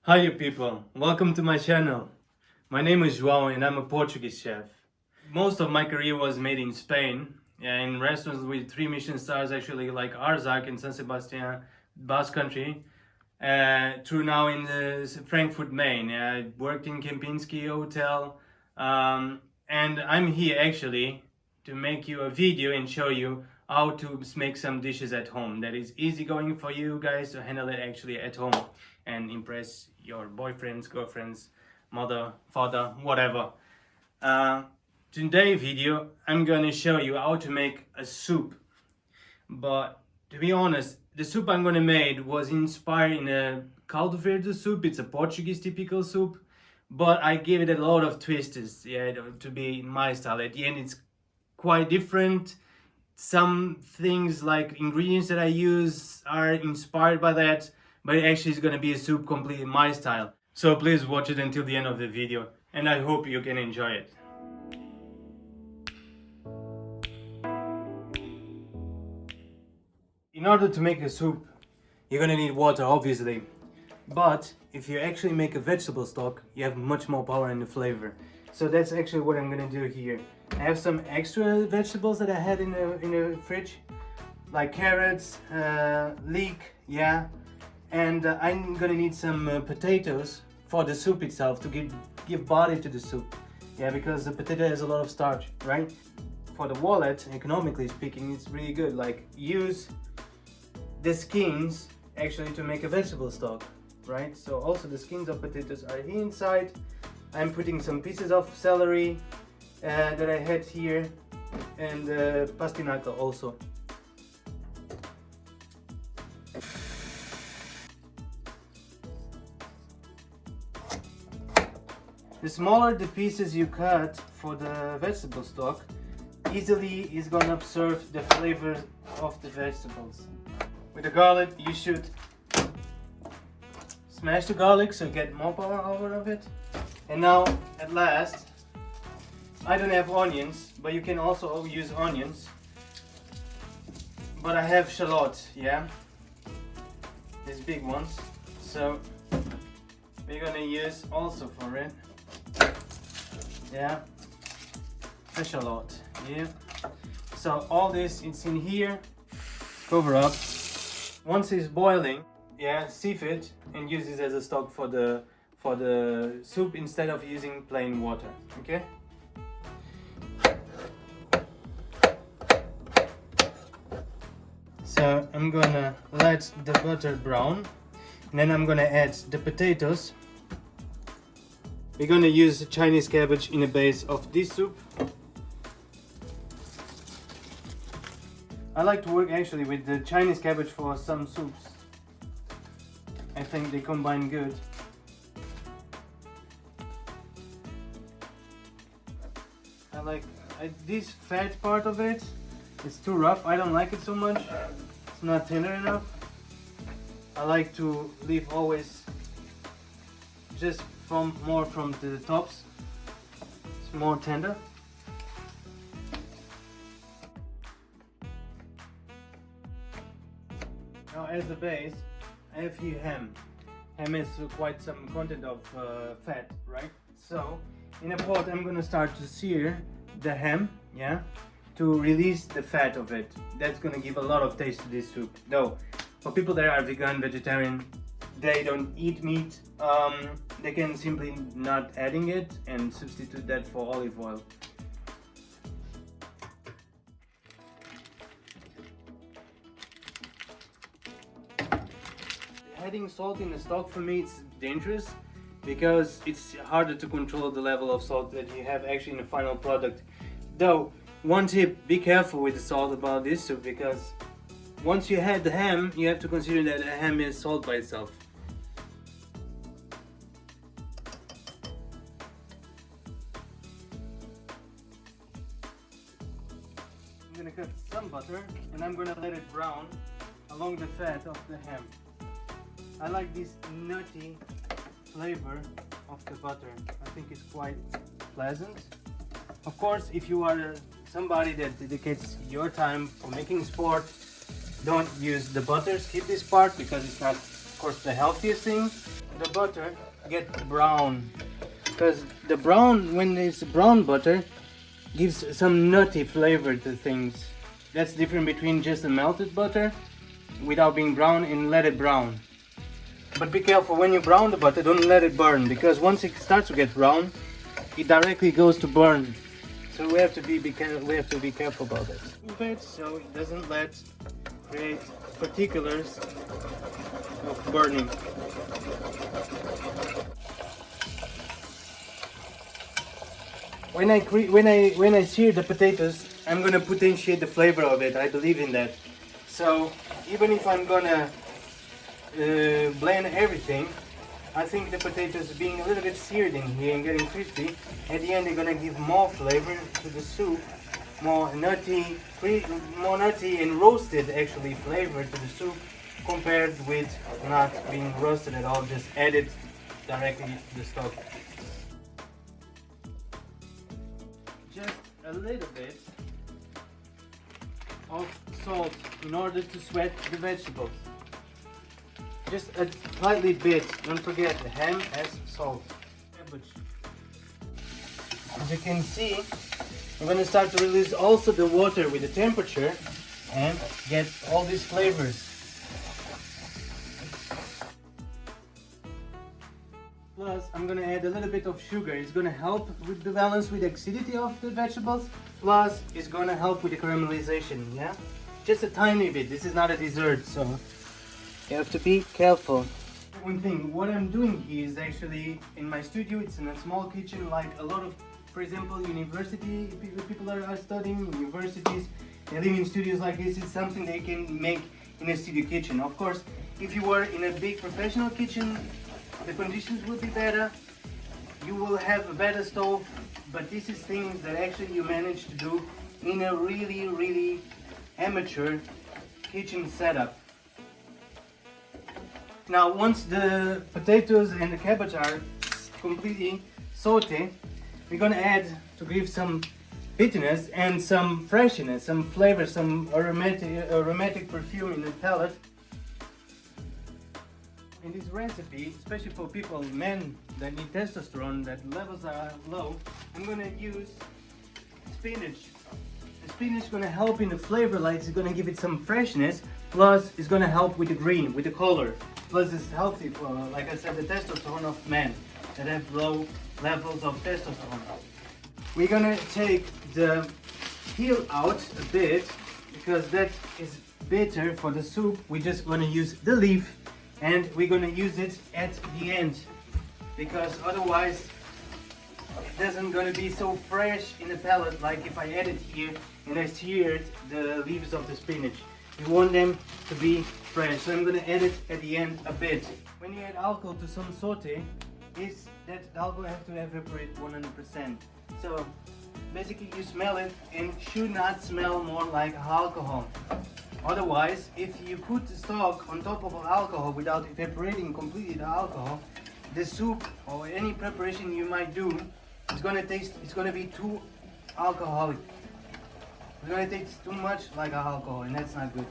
Hi you people, welcome to my channel. My name is João and I'm a Portuguese chef. Most of my career was made in Spain, in restaurants with 3 Michelin stars actually like Arzak in San Sebastian, Basque Country. Through now in Frankfurt, Maine. I worked in Kempinski Hotel and I'm here actually to make you a video and show you how to make some dishes at home that is easy going for you guys to handle it actually at home and impress your boyfriends, girlfriends, mother, father, whatever. Today video I'm gonna show you how to make a soup, but to be honest, the soup I'm gonna make was inspired in a caldo verde soup. It's a Portuguese typical soup, but I gave it a lot of twists, yeah, to be my style. At the end, it's quite different. Some things like ingredients that I use are inspired by that, but it actually is gonna be a soup completely my style. So please watch it until the end of the video, and I hope you can enjoy it. In order to make a soup, you're gonna need water, obviously. But if you actually make a vegetable stock, you have much more power in the flavor. So that's actually what I'm gonna do here. I have some extra vegetables that I had in the fridge, like carrots, leek, yeah. And I'm gonna need some potatoes for the soup itself to give body to the soup. Yeah, because the potato has a lot of starch, right? For the wallet, economically speaking, it's really good. Like, use the skins actually to make a vegetable stock, right? So also the skins of potatoes are here inside. I'm putting some pieces of celery that I had here, and pastinaca also. The smaller the pieces you cut for the vegetable stock, easily is gonna absorb the flavor of the vegetables. With the garlic, you should smash the garlic so you get more power out of it. And now, at last, I don't have onions, but you can also use onions. But I have shallots, yeah, these big ones. So we're gonna use also for it, yeah, a shallot, yeah. So all this, it's in here. Cover up. Once it's boiling, yeah, sieve it and use this as a stock for the soup instead of using plain water, okay? So I'm gonna let the butter brown, and then I'm gonna add the potatoes. We're gonna use Chinese cabbage in the base of this soup. I like to work actually with the Chinese cabbage for some soups. I think they combine good. I like this fat part of it. It's too rough. I don't like it so much. It's not tender enough. I like to leave always just more from the tops. It's more tender. Now as the base, I have here ham. Ham is quite some content of fat, right? So in a pot I'm gonna start to sear the ham, yeah, to release the fat of it. That's gonna give a lot of taste to this soup. Though, for people that are vegan, vegetarian, they don't eat meat, they can simply not adding it and substitute that for olive oil. Adding salt in the stock for me it's dangerous because it's harder to control the level of salt that you have actually in the final product. Though, one tip, be careful with the salt about this soup, because once you had the ham, you have to consider that a ham is salt by itself. I'm gonna cut some butter and I'm gonna let it brown along the fat of the ham. I like this nutty flavor of the butter. I think it's quite pleasant. Of course, if you are somebody that dedicates your time for making sport, don't use the butter. Skip this part because it's not, of course, the healthiest thing. the butter get brown, because the brown, when it's brown butter, gives some nutty flavor to things. That's different between just a melted butter without being brown and let it brown. But be careful when you brown the butter, don't let it burn, because once it starts to get brown, it directly goes to burn. So we have to be careful about that. Move it so it doesn't create particulars of burning. When I sear the potatoes, I'm gonna potentiate the flavor of it. I believe in that. So even if I'm gonna blend everything, I think the potatoes being a little bit seared in here and getting crispy, at the end they're gonna give more flavor to the soup, more nutty and roasted actually flavor to the soup, compared with not being roasted at all, just added directly to the stock. Just a little bit of salt in order to sweat the vegetables. Just a slightly bit. Don't forget, the ham has salt. Cabbage. As you can see, I'm going to start to release also the water with the temperature and get all these flavors. Plus, I'm going to add a little bit of sugar. It's going to help with the balance with the acidity of the vegetables. Plus, it's going to help with the caramelization, yeah? Just a tiny bit. This is not a dessert, so you have to be careful. One thing, what I'm doing here is actually in my studio. It's in a small kitchen, like a lot of, for example, university people are studying, universities, they live in studios like this. It's something they can make in a studio kitchen. Of course, if you were in a big professional kitchen, the conditions will be better. You will have a better stove, but this is things that actually you manage to do in a really amateur kitchen setup. Now, once the potatoes and the cabbage are completely sauteed, we're gonna add, to give some bitterness and some freshness, some flavor, some aromatic perfume in the palate. In this recipe, especially for people, men that need testosterone, that levels are low, I'm gonna use spinach. The spinach is gonna help in the flavor, like it's gonna give it some freshness, plus it's gonna help with the green, with the color. Plus it's healthy for, like I said, the testosterone of men that have low levels of testosterone. We're gonna take the peel out a bit, because that is bitter for the soup. We're just gonna use the leaf, and we're gonna use it at the end, because otherwise it doesn't gonna be so fresh in the palate like if I add it here and I seared the leaves of the spinach. We want them to be fresh, so I'm gonna add it at the end a bit. When you add alcohol to some saute, is that the alcohol has to evaporate 100%. So basically you smell it and should not smell more like alcohol. Otherwise, if you put the stock on top of alcohol without evaporating completely the alcohol, the soup or any preparation you might do, it's gonna be too alcoholic. It's gonna taste too much like alcohol, and that's not good.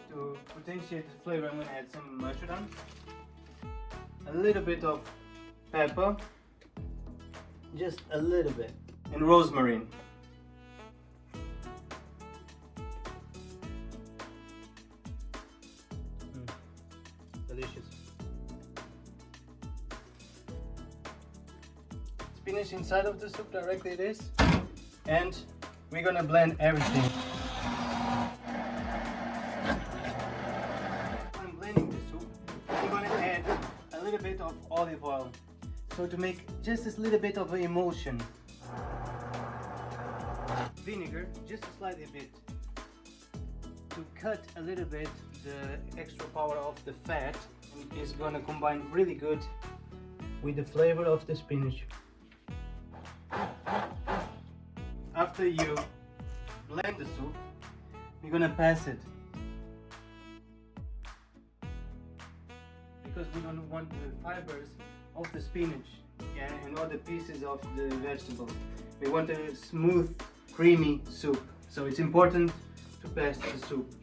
To potentiate the flavor, I'm gonna add some majoran, a little bit of pepper, just a little bit, and rosmarin. Delicious. Spinach inside of the soup, directly it is, and we're gonna blend everything. I'm blending the soup. I'm gonna add a little bit of olive oil, so to make just a little bit of an emulsion. Vinegar, just a slightly bit, to cut a little bit the extra power of the fat, and it's gonna combine really good with the flavor of the spinach. After you blend the soup, we're gonna pass it, because we don't want the fibers of the spinach, yeah, and all the pieces of the vegetables. We want a smooth, creamy soup, so it's important to pass the soup.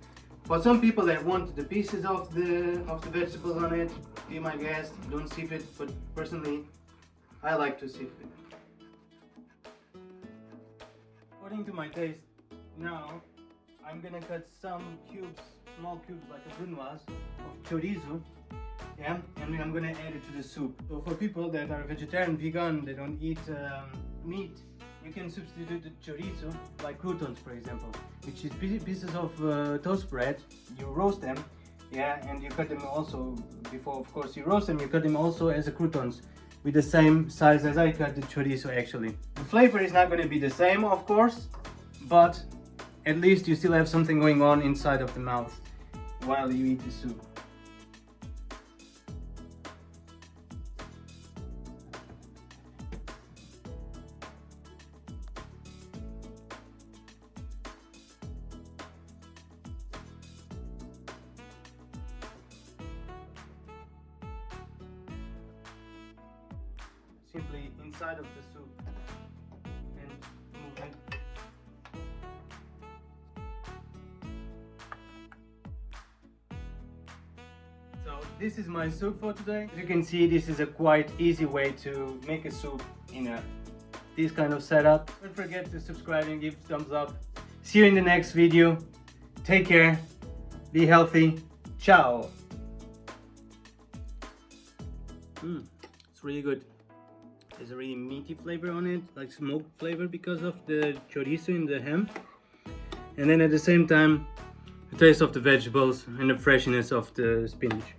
For some people that want the pieces of the vegetables on it, be my guest, don't sieve it, but personally I like to sieve it. According to my taste, now I'm gonna cut some cubes, small cubes like a brunoise of chorizo, yeah, and I'm gonna add it to the soup. So for people that are vegetarian, vegan, they don't eat meat, you can substitute the chorizo like croutons, for example, which is pieces of toast bread. You roast them, yeah, and you cut them also, before of course you roast them, you cut them also as a croutons with the same size as I cut the chorizo actually. The flavor is not going to be the same, of course, but at least you still have something going on inside of the mouth while you eat the soup. Simply inside of the soup and move it. So this is my soup for today. As you can see, this is a quite easy way to make a soup in this kind of setup. Don't forget to subscribe and give thumbs up. See you in the next video. Take care, be healthy, ciao. It's really good. There's a really meaty flavor on it, like smoked flavor because of the chorizo in the ham. And then at the same time, the taste of the vegetables and the freshness of the spinach.